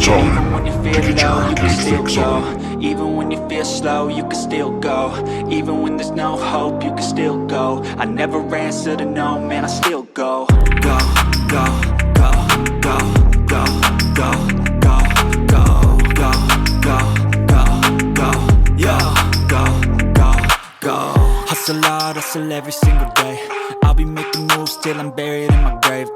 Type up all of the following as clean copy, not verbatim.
Even when you feel low, you can still go. Even when you feel slow, you can still go. Even when there's no hope, you can still go. I never answer to no, man, I still go. Go, go, go, go, go, go, go, go, go, go, go, go, go, go. Hustle hard, hustle every single day. I'll be making moves till I'm buried in my grave.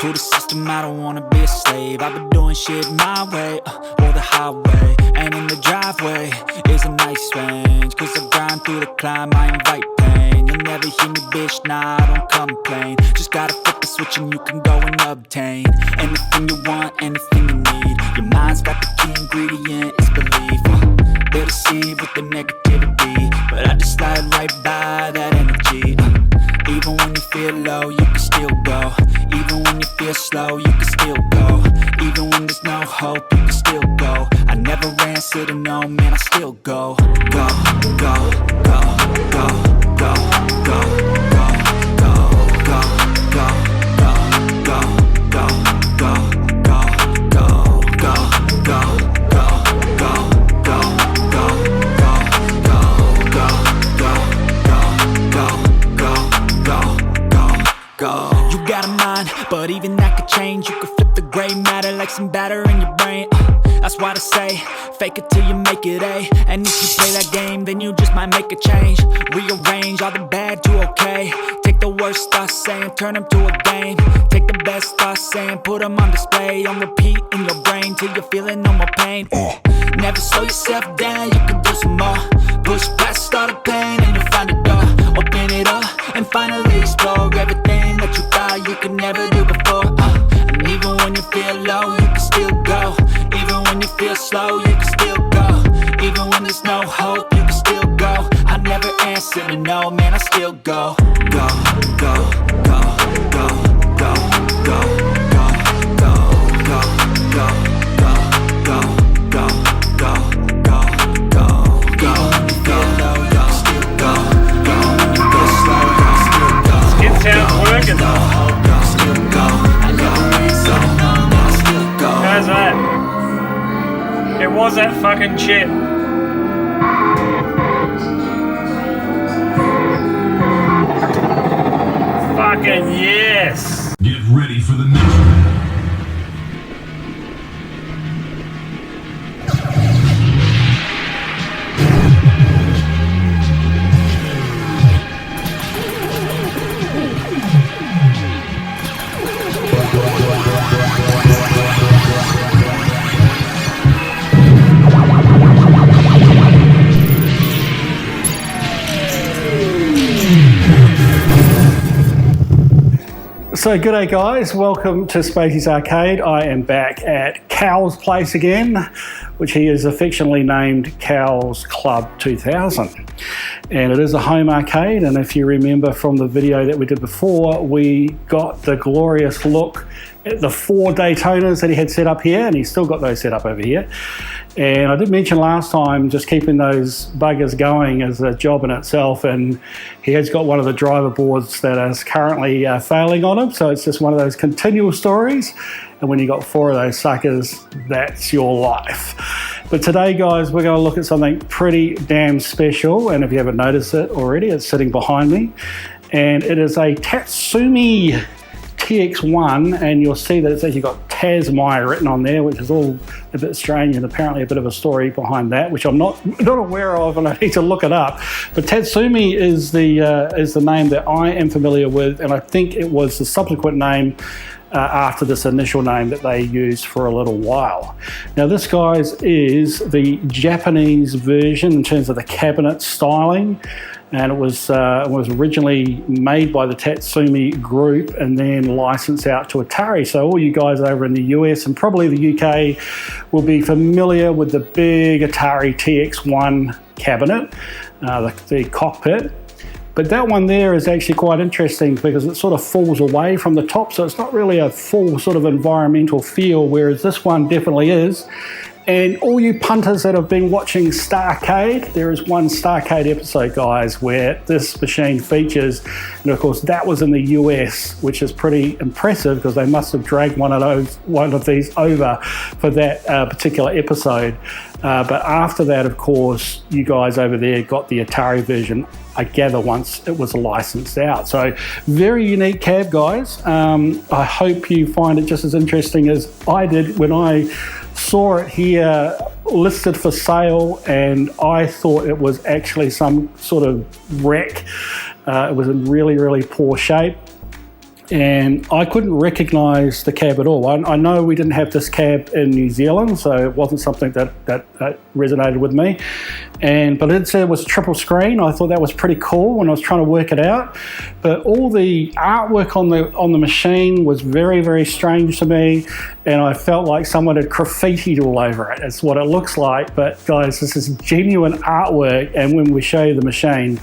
To the system, I don't wanna be a slave. I've been doing shit my way, or the highway. And in the driveway is a nice range, cause I grind through the climb, I invite pain. You'll never hear me, bitch, nah, I don't complain. Just gotta flip the switch and you can go and obtain anything you want, anything you need. Your mind's got the key ingredient, it's belief. They'll deceive with the negativity, but I just slide right by that energy. Even when you feel low, you can still go. Even when you feel slow, you can still go. Even when there's no hope, you can still go. I never answer to no, man, I still go. Go, go, go, go, go, go, go, go, go, go, go, go, go, go, go, go, go. You got a mind, but even that could change. You could flip the gray matter like some batter in your brain. That's why I say, fake it till you make it A. And if you play that game, then you just might make a change. Rearrange all the bad to okay. Take the worst thoughts saying, turn them to a game. Take the best thoughts saying, put them on display. On repeat in your brain till you're feeling no more pain. Never slow yourself down, you can do some more. Push past all the pain and you'll find a door. Open it up and finally explore everything that you thought you could never do before. And even when you feel low, you can still go. Even when you feel slow, you can still go. Even when there's no hope, you can still go. I never answer to no, man, I still go. Go, go, go, go, go, go, go, go, go, go, go, go, go, go, go, go, go. Even when you feel low, you can still go. Even when you feel slow, you can still go. Skid sound's working. How's that? It was that fucking shit. Fucking yes. Get ready for the next one. So g'day guys, welcome to Spacies Arcade. I am back at Cal's place again, which he is affectionately named Cal's Club 2000. And it is a home arcade, and if you remember from the video that we did before, we got the glorious look at the 4 Daytonas that he had set up here, and he's still got those set up over here. And I did mention last time just keeping those buggers going is a job in itself, and he has got one of the driver boards that is currently failing on him, so it's just one of those continual stories. And when you got 4 of those suckers, that's your life. But today guys, we're going to look at something pretty damn special, and if you haven't noticed it already, it's sitting behind me, and it is a Tatsumi TX-1, and you'll see that it's actually got Tazmi written on there, which is all a bit strange, and apparently a bit of a story behind that, which I'm not aware of, and I need to look it up. But Tatsumi is the name that I am familiar with, and I think it was the subsequent name after this initial name that they used for a little while. Now this, guys, is the Japanese version in terms of the cabinet styling, and it was originally made by the Tatsumi group and then licensed out to Atari. So all you guys over in the US and probably the UK will be familiar with the big Atari TX-1 cabinet, the cockpit. But that one there is actually quite interesting because it sort of falls away from the top, so it's not really a full sort of environmental feel, whereas this one definitely is. And all you punters that have been watching Starcade, there is one Starcade episode, guys, where this machine features. And of course, that was in the US, which is pretty impressive because they must have dragged one of these over for that particular episode. But after that, of course, you guys over there got the Atari version, I gather, once it was licensed out. So very unique cab, guys. I hope you find it just as interesting as I did when I saw it here listed for sale, and I thought it was actually some sort of wreck. It was in really, really poor shape. And I couldn't recognise the cab at all. I know we didn't have this cab in New Zealand, so it wasn't something that resonated with me. But it said it was triple screen. I thought that was pretty cool when I was trying to work it out. But all the artwork on the machine was very, very strange to me, and I felt like someone had graffitied all over it. That's what it looks like. But guys, this is genuine artwork, and when we show you the machine,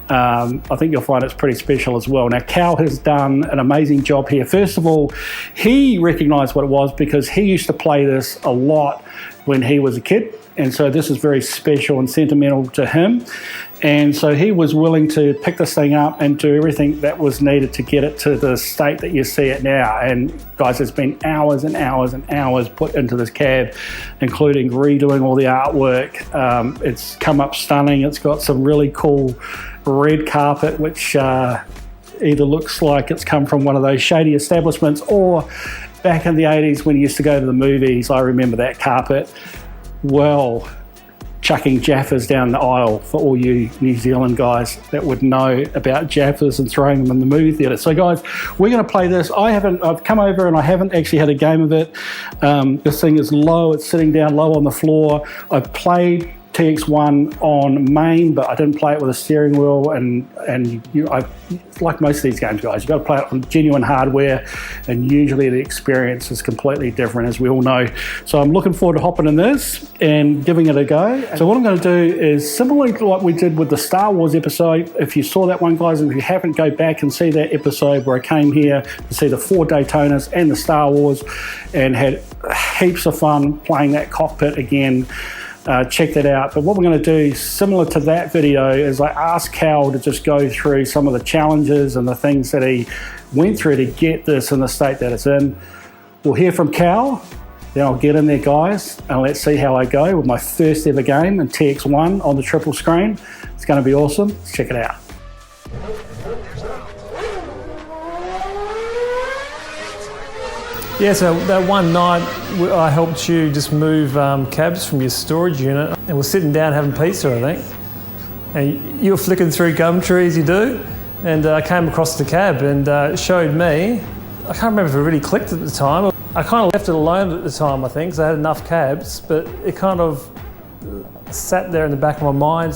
I think you'll find it's pretty special as well. Now, Cal has done an amazing job here. First of all, he recognised what it was because he used to play this a lot when he was a kid, and so this is very special and sentimental to him. And so he was willing to pick this thing up and do everything that was needed to get it to the state that you see it now. And guys, there's been hours and hours and hours put into this cab, including redoing all the artwork. It's come up stunning. It's got some really cool red carpet, which either looks like it's come from one of those shady establishments, or back in the 80s when you used to go to the movies, I remember that carpet. Well, chucking Jaffas down the aisle for all you New Zealand guys that would know about Jaffas and throwing them in the movie theatre. So guys, we're going to play this. I've come over and I haven't actually had a game of it. This thing is low. It's sitting down low on the floor. I've played TX-1 on main, but I didn't play it with a steering wheel, and like most of these games, guys, you've got to play it on genuine hardware, and usually the experience is completely different, as we all know. So I'm looking forward to hopping in this and giving it a go. So what I'm going to do is similarly to what we did with the Star Wars episode. If you saw that one, guys, and if you haven't, go back and see that episode where I came here to see the 4 Daytonas and the Star Wars and had heaps of fun playing that cockpit again. Check that out. But what we're going to do, similar to that video, is I asked Cal to just go through some of the challenges and the things that he went through to get this in the state that it's in. We'll hear from Cal, then I'll get in there, guys, and let's see how I go with my first ever game in TX-1 on the triple screen. It's going to be awesome. Let's check it out. Yeah, so that one night I helped you just move cabs from your storage unit, and we're sitting down having pizza, I think. And you were flicking through Gumtree as you do, and I came across the cab and it showed me. I can't remember if it really clicked at the time. I kind of left it alone at the time, I think, because I had enough cabs, but it kind of sat there in the back of my mind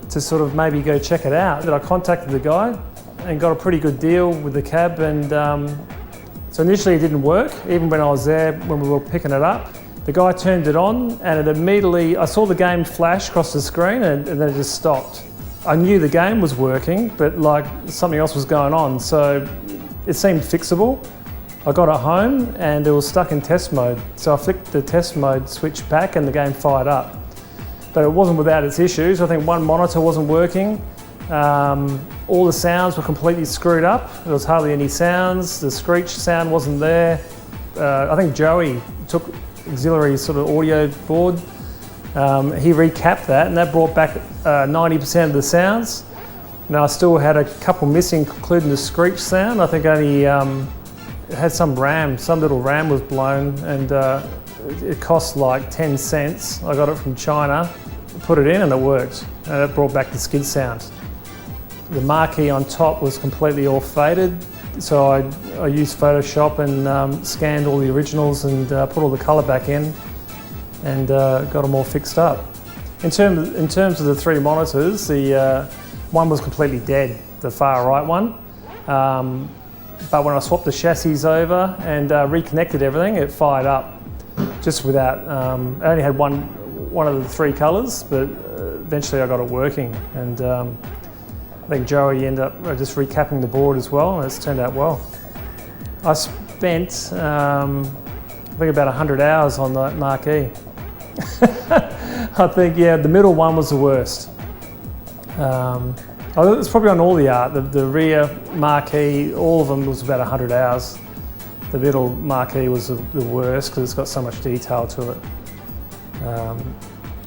to sort of maybe go check it out. But I contacted the guy and got a pretty good deal with the cab, and so initially it didn't work, even when I was there when we were picking it up. The guy turned it on and it immediately, I saw the game flash across the screen and then it just stopped. I knew the game was working, but like something else was going on, so it seemed fixable. I got it home and it was stuck in test mode. So I flicked the test mode switch back and the game fired up. But it wasn't without its issues. I think one monitor wasn't working. All the sounds were completely screwed up. There was hardly any sounds. The screech sound wasn't there. I think Joey took auxiliary sort of audio board. He recapped that and that brought back 90% of the sounds. Now I still had a couple missing, including the screech sound. I think only it had some little RAM was blown, and it cost like 10 cents. I got it from China, put it in and it worked. And it brought back the skid sound. The marquee on top was completely all faded, so I used Photoshop and scanned all the originals and put all the colour back in and got them all fixed up. In terms of the 3 monitors, the one was completely dead, the far right one. But when I swapped the chassis over and reconnected everything, it fired up just without. I only had one of the 3 colours, but eventually I got it working, and I think Joey ended up just recapping the board as well, and it's turned out well. I spent I think about 100 hours on that marquee. I think, yeah, the middle one was the worst. It's probably on all the art. The rear marquee, all of them was about 100 hours. The middle marquee was the worst because it's got so much detail to it.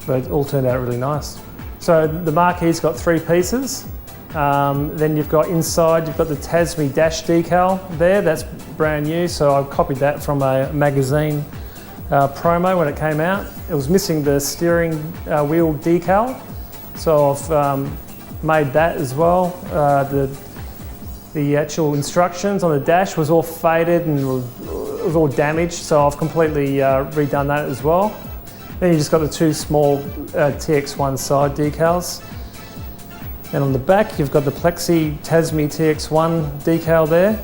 But it all turned out really nice. So the marquee's got 3 pieces. Then you've got inside, you've got the Tazmi dash decal there. That's brand new, so I copied that from a magazine promo when it came out. It was missing the steering wheel decal, so I've made that as well. The actual instructions on the dash was all faded and it was all damaged, so I've completely redone that as well. Then you just got the 2 small TX-1 side decals. And on the back, you've got the Plexi Tazmi TX-1 decal there.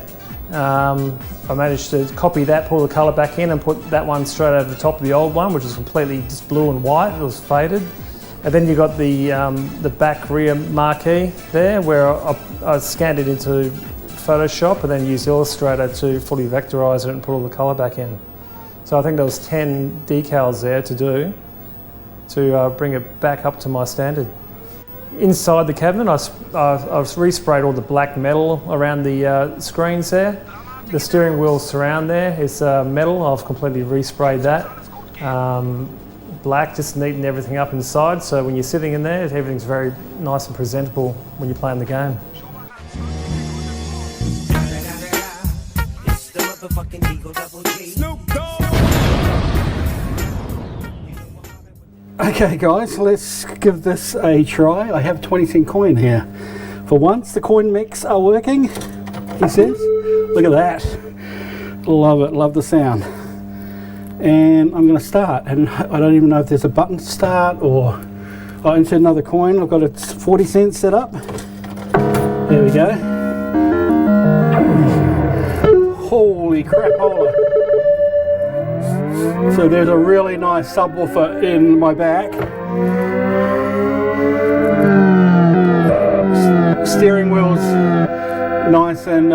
I managed to copy that, pull the colour back in and put that one straight over the top of the old one, which was completely just blue and white. It was faded. And then you got the back rear marquee there, where I scanned it into Photoshop and then used Illustrator to fully vectorise it and put all the colour back in. So I think there was 10 decals there to do to bring it back up to my standard. Inside the cabinet, I've resprayed all the black metal around the screens there. The steering wheel surround there is metal. I've completely resprayed that. Black, just neaten everything up inside, so when you're sitting in there, everything's very nice and presentable when you're playing the game. Okay guys, let's give this a try. I have a 20-cent coin here. For once, the coin mix are working, he says. Look at that. Love it, love the sound. And I'm going to start, and I don't even know if there's a button to start, or I'll insert another coin. I've got a 40 cents set up. There we go. Holy crap, holy. So there's a really nice subwoofer in my back. Steering wheel's nice and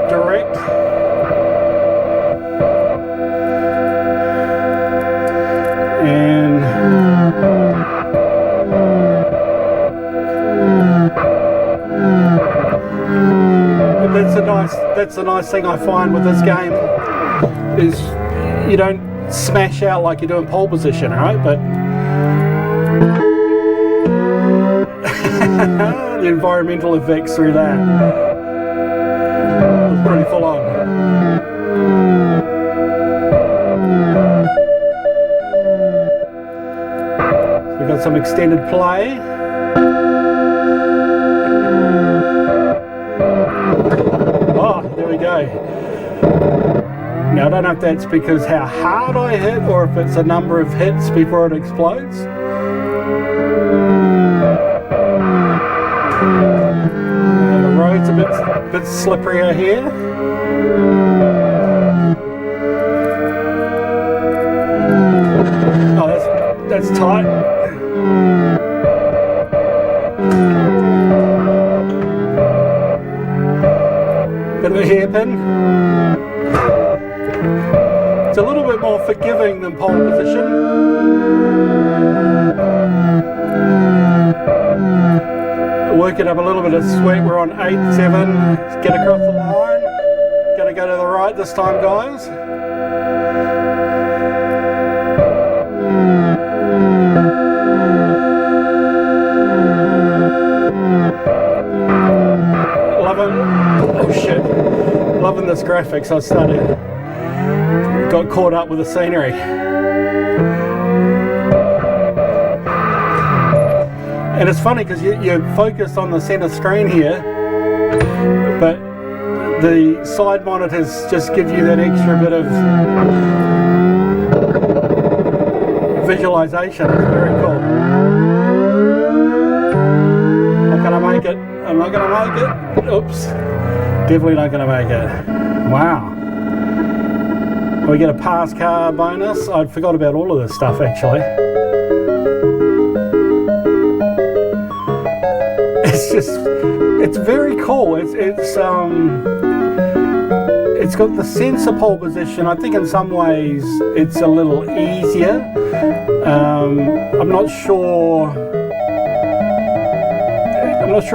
direct. And that's the nice thing I find with this game, is you don't smash out like you do in pole position, right? But the environmental effects through that was pretty full on. We've got some extended play. Oh, there we go. Now I don't know if that's because how hard I hit or if it's a number of hits before it explodes. The road's a bit slipperier here. Oh, that's tight. Bit of a hairpin. It's a little bit more forgiving than pole position. Work it up a little bit of sweat. We're on 8-7. Let's get across the line. Gotta go to the right this time, guys. Oh shit. Loving this graphics. I started. Got caught up with the scenery. And it's funny because you're focused on the center screen here, but the side monitors just give you that extra bit of visualization. It's very cool. Not gonna make it. I'm not gonna make it. Oops. Definitely not gonna make it. Wow. We get a pass car bonus. I forgot about all of this stuff actually. It's very cool. It's it's got the sensor pole position. I think in some ways it's a little easier. I'm not sure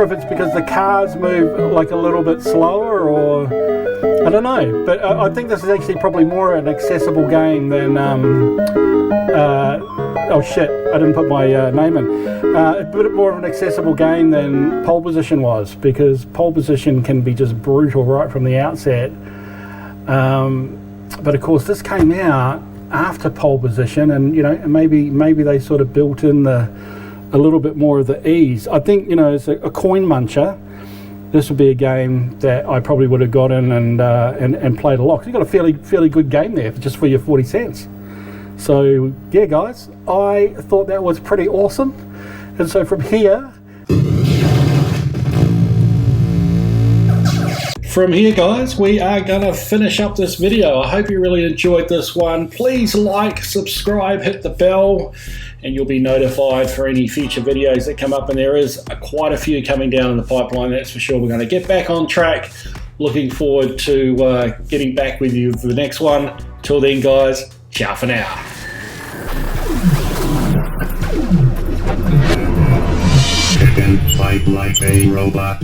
if it's because the cars move like a little bit slower, or I don't know, but I think this is actually probably more an accessible game than oh shit, I didn't put my name in. A bit more of an accessible game than pole position was, because pole position can be just brutal right from the outset. But of course this came out after pole position, and you know, maybe they sort of built in a little bit more of the ease. I think, you know, as a coin muncher, this would be a game that I probably would have got in and played a lot. You got a fairly good game there just for your 40 cents. So yeah, guys, I thought that was pretty awesome. And so from here, guys, we are gonna finish up this video. I hope you really enjoyed this one. Please like, subscribe, hit the bell, and you'll be notified for any future videos that come up. And there is quite a few coming down in the pipeline, that's for sure. We're gonna get back on track. Looking forward to getting back with you for the next one. Till then, guys, ciao for now. Fight like a robot.